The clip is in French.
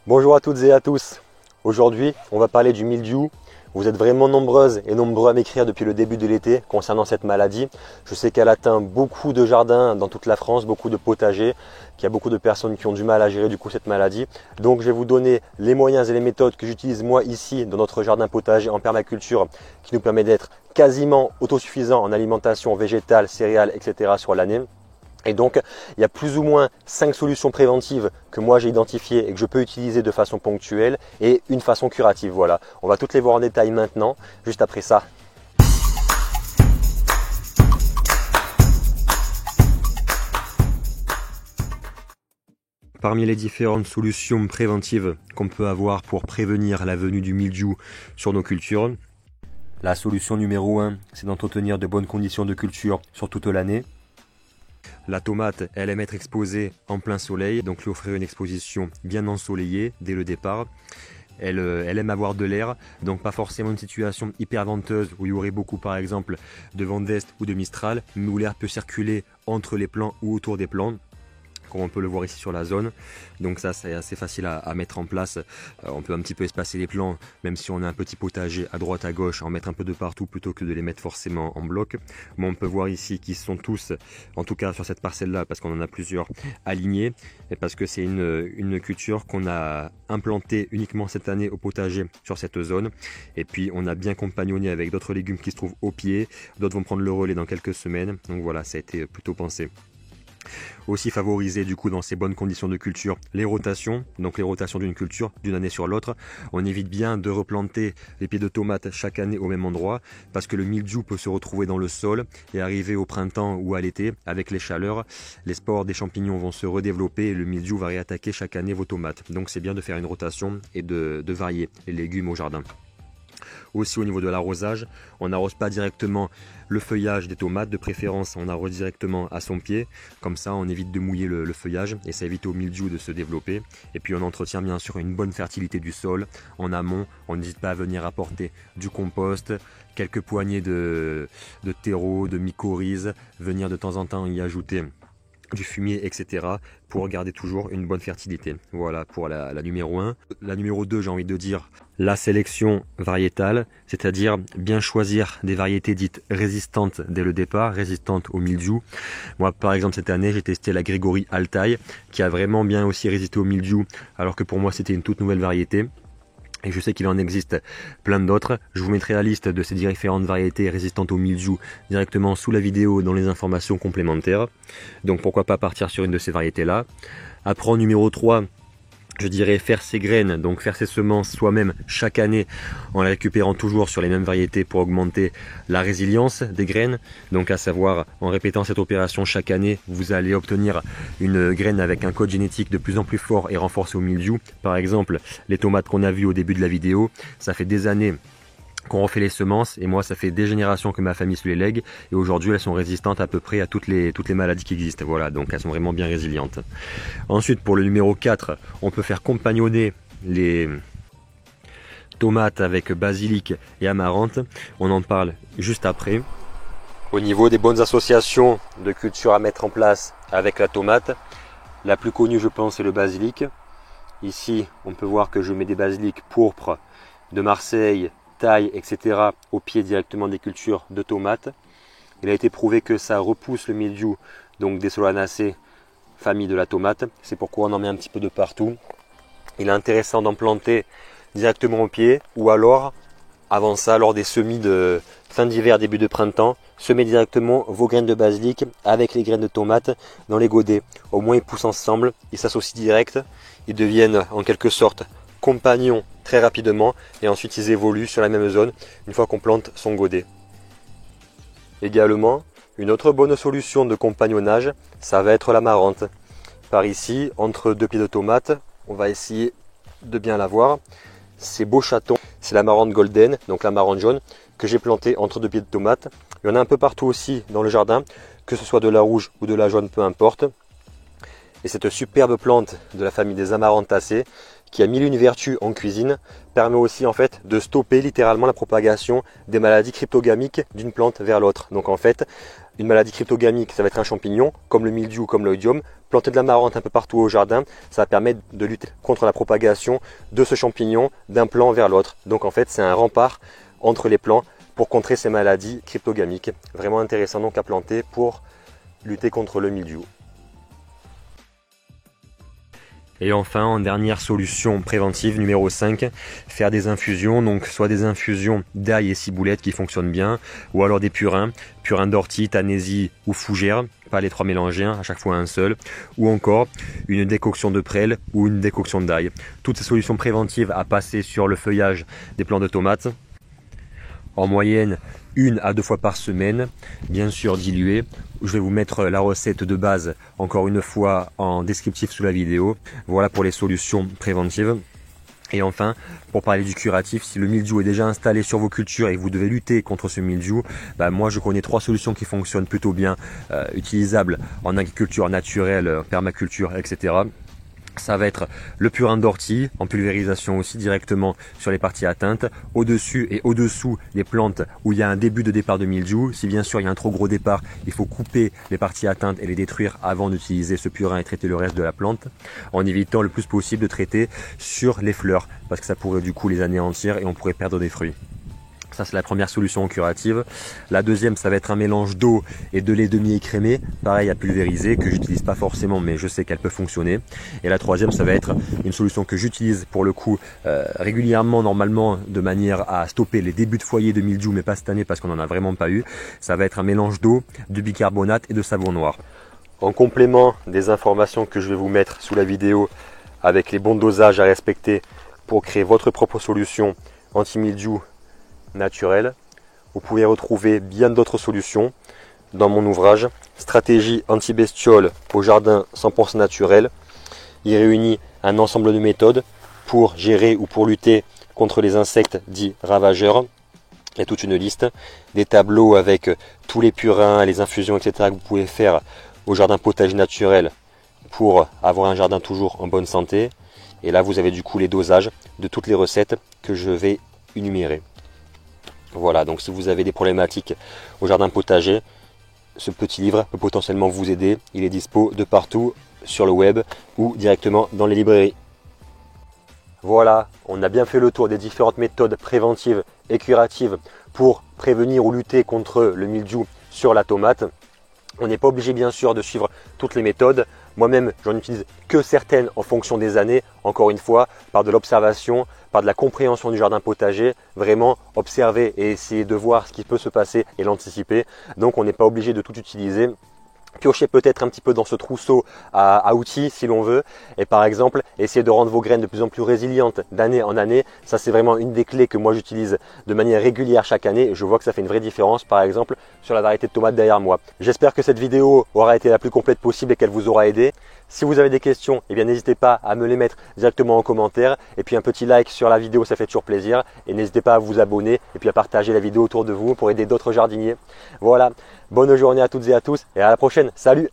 Bonjour à toutes et à tous. Aujourd'hui, on va parler du mildiou. Vous êtes vraiment nombreuses et nombreux à m'écrire depuis le début de l'été concernant cette maladie. Je sais qu'elle atteint beaucoup de jardins dans toute la France, beaucoup de potagers, qu'il y a beaucoup de personnes qui ont du mal à gérer du coup cette maladie. Donc je vais vous donner les moyens et les méthodes que j'utilise moi ici dans notre jardin potager en permaculture qui nous permet d'être quasiment autosuffisant en alimentation végétale, céréales, etc. sur l'année. Et donc, il y a plus ou moins 5 solutions préventives que moi j'ai identifiées et que je peux utiliser de façon ponctuelle et une façon curative. Voilà, on va toutes les voir en détail maintenant, juste après ça. Parmi les différentes solutions préventives qu'on peut avoir pour prévenir la venue du mildiou sur nos cultures, la solution numéro 1, c'est d'entretenir de bonnes conditions de culture sur toute l'année. La tomate, elle aime être exposée en plein soleil, donc lui offrir une exposition bien ensoleillée dès le départ. Elle aime avoir de l'air, donc pas forcément une situation hyper venteuse où il y aurait beaucoup par exemple de vent d'est ou de mistral, mais où l'air peut circuler entre les plants ou autour des plants, comme on peut le voir ici sur la zone. Donc ça, c'est assez facile à mettre en place. On peut un petit peu espacer les plants, même si on a un petit potager à droite à gauche, en mettre un peu de partout plutôt que de les mettre forcément en bloc. Mais on peut voir ici qu'ils sont tous, en tout cas sur cette parcelle là, parce qu'on en a plusieurs alignés, et parce que c'est une culture qu'on a implantée uniquement cette année au potager sur cette zone. Et puis on a bien compagnonné avec d'autres légumes qui se trouvent au pied, d'autres vont prendre le relais dans quelques semaines. Donc voilà, ça a été plutôt pensé. Aussi favoriser du coup dans ces bonnes conditions de culture les rotations, donc les rotations d'une culture d'une année sur l'autre. On évite bien de replanter les pieds de tomates chaque année au même endroit parce que le mildiou peut se retrouver dans le sol et arriver au printemps ou à l'été avec les chaleurs, les spores des champignons vont se redévelopper et le mildiou va réattaquer chaque année vos tomates. Donc c'est bien de faire une rotation et de varier les légumes au jardin. Aussi au niveau de l'arrosage, on n'arrose pas directement le feuillage des tomates, de préférence on arrose directement à son pied, comme ça on évite de mouiller le feuillage et ça évite au mildiou de se développer. Et puis on entretient bien sûr une bonne fertilité du sol en amont, on n'hésite pas à venir apporter du compost, quelques poignées de terreau, de mycorhize, venir de temps en temps y ajouter du fumier, etc. pour garder toujours une bonne fertilité. Voilà pour la numéro 1. La numéro 2, j'ai envie de dire la sélection variétale, c'est-à-dire bien choisir des variétés dites résistantes dès le départ, résistantes au mildiou. Moi, par exemple, cette année, j'ai testé la Grégory Altaï, qui a vraiment bien aussi résisté au mildiou, alors que pour moi, c'était une toute nouvelle variété. Et je sais qu'il en existe plein d'autres. Je vous mettrai la liste de ces différentes variétés résistantes au mildiou directement sous la vidéo dans les informations complémentaires. Donc pourquoi pas partir sur une de ces variétés-là. Après en numéro 3, je dirais faire ses graines, donc faire ses semences soi-même chaque année en les récupérant toujours sur les mêmes variétés pour augmenter la résilience des graines. Donc à savoir, en répétant cette opération chaque année, vous allez obtenir une graine avec un code génétique de plus en plus fort et renforcé au mildiou. Par exemple, les tomates qu'on a vues au début de la vidéo, ça fait des années qu'on refait les semences et moi ça fait des générations que ma famille se les lègue et aujourd'hui elles sont résistantes à peu près à toutes les maladies qui existent. Voilà, donc elles sont vraiment bien résilientes. Ensuite pour le numéro 4, on peut faire compagnonner les tomates avec basilic et amarante. On en parle juste après. Au niveau des bonnes associations de culture à mettre en place avec la tomate, la plus connue je pense c'est le basilic. Ici on peut voir que je mets des basilics pourpres de Marseille, taille, etc. au pied directement des cultures de tomates. Il a été prouvé que ça repousse le mildiou, donc des solanacées, famille de la tomate. C'est pourquoi on en met un petit peu de partout. Il est intéressant d'en planter directement au pied ou alors, avant ça, lors des semis de fin d'hiver, début de printemps, semez directement vos graines de basilic avec les graines de tomates dans les godets. Au moins ils poussent ensemble, ils s'associent direct, ils deviennent en quelque sorte compagnons très rapidement et ensuite ils évoluent sur la même zone une fois qu'on plante son godet. Également, une autre bonne solution de compagnonnage, ça va être l'amarante. Par ici, entre deux pieds de tomate, on va essayer de bien la voir. Ces beaux chatons, c'est l'amarante golden, donc l'amarante jaune, que j'ai planté entre deux pieds de tomate. Il y en a un peu partout aussi dans le jardin, que ce soit de la rouge ou de la jaune, peu importe. Et cette superbe plante de la famille des amarantacées, qui a mille et une vertus en cuisine, permet aussi en fait de stopper littéralement la propagation des maladies cryptogamiques d'une plante vers l'autre. Donc en fait, une maladie cryptogamique, ça va être un champignon, comme le mildiou, comme l'oïdium. Planter de l'amarante un peu partout au jardin, ça va permettre de lutter contre la propagation de ce champignon d'un plant vers l'autre. Donc en fait, c'est un rempart entre les plants pour contrer ces maladies cryptogamiques. Vraiment intéressant donc à planter pour lutter contre le mildiou. Et enfin, en dernière solution préventive, numéro 5, faire des infusions, donc soit des infusions d'ail et ciboulette qui fonctionnent bien, ou alors des purins d'ortie, tanésie ou fougère, pas les trois mélangés, à chaque fois un seul, ou encore une décoction de prêle ou une décoction d'ail. Toutes ces solutions préventives à passer sur le feuillage des plants de tomates, en moyenne 1 à 2 fois par semaine, bien sûr dilué. Je vais vous mettre la recette de base encore une fois en descriptif sous la vidéo. Voilà pour les solutions préventives. Et enfin, pour parler du curatif, si le mildiou est déjà installé sur vos cultures et que vous devez lutter contre ce mildiou, moi je connais 3 solutions qui fonctionnent plutôt bien, utilisables en agriculture naturelle, permaculture, etc. Ça va être le purin d'ortie en pulvérisation aussi directement sur les parties atteintes, au-dessus et au-dessous les plantes où il y a un début de départ de mildiou. Si bien sûr il y a un trop gros départ, il faut couper les parties atteintes et les détruire avant d'utiliser ce purin et traiter le reste de la plante, en évitant le plus possible de traiter sur les fleurs parce que ça pourrait du coup les anéantir et on pourrait perdre des fruits. Ça c'est la première solution curative. La deuxième, ça va être un mélange d'eau et de lait demi-écrémé, pareil à pulvériser, que j'utilise pas forcément mais je sais qu'elle peut fonctionner. Et la troisième, ça va être une solution que j'utilise pour le coup régulièrement normalement de manière à stopper les débuts de foyer de mildiou, mais pas cette année parce qu'on n'en a vraiment pas eu. Ça va être un mélange d'eau, de bicarbonate et de savon noir. En complément des informations que je vais vous mettre sous la vidéo avec les bons dosages à respecter pour créer votre propre solution anti-mildiou naturel, vous pouvez retrouver bien d'autres solutions dans mon ouvrage Stratégie anti-bestiole au jardin 100% naturel. Il réunit un ensemble de méthodes pour gérer ou pour lutter contre les insectes dits ravageurs. Il y a toute une liste, des tableaux avec tous les purins, les infusions, etc. que vous pouvez faire au jardin potager naturel pour avoir un jardin toujours en bonne santé. Et là, vous avez du coup les dosages de toutes les recettes que je vais énumérer. Voilà, donc si vous avez des problématiques au jardin potager, ce petit livre peut potentiellement vous aider. Il est dispo de partout sur le web ou directement dans les librairies. Voilà, on a bien fait le tour des différentes méthodes préventives et curatives pour prévenir ou lutter contre le mildiou sur la tomate. On n'est pas obligé bien sûr de suivre toutes les méthodes. Moi-même, j'en utilise que certaines en fonction des années. Encore une fois, par de l'observation, par de la compréhension du jardin potager, vraiment observer et essayer de voir ce qui peut se passer et l'anticiper. Donc on n'est pas obligé de tout utiliser. Piocher peut-être un petit peu dans ce trousseau à outils si l'on veut, et par exemple essayer de rendre vos graines de plus en plus résilientes d'année en année. Ça c'est vraiment une des clés que moi j'utilise de manière régulière chaque année. Je vois que ça fait une vraie différence par exemple sur la variété de tomates derrière moi. J'espère que cette vidéo aura été la plus complète possible et qu'elle vous aura aidé. Si vous avez des questions, eh bien n'hésitez pas à me les mettre directement en commentaire, et puis un petit like sur la vidéo, ça fait toujours plaisir, et n'hésitez pas à vous abonner et puis à partager la vidéo autour de vous pour aider d'autres jardiniers. Voilà, bonne journée à toutes et à tous et à la prochaine, salut!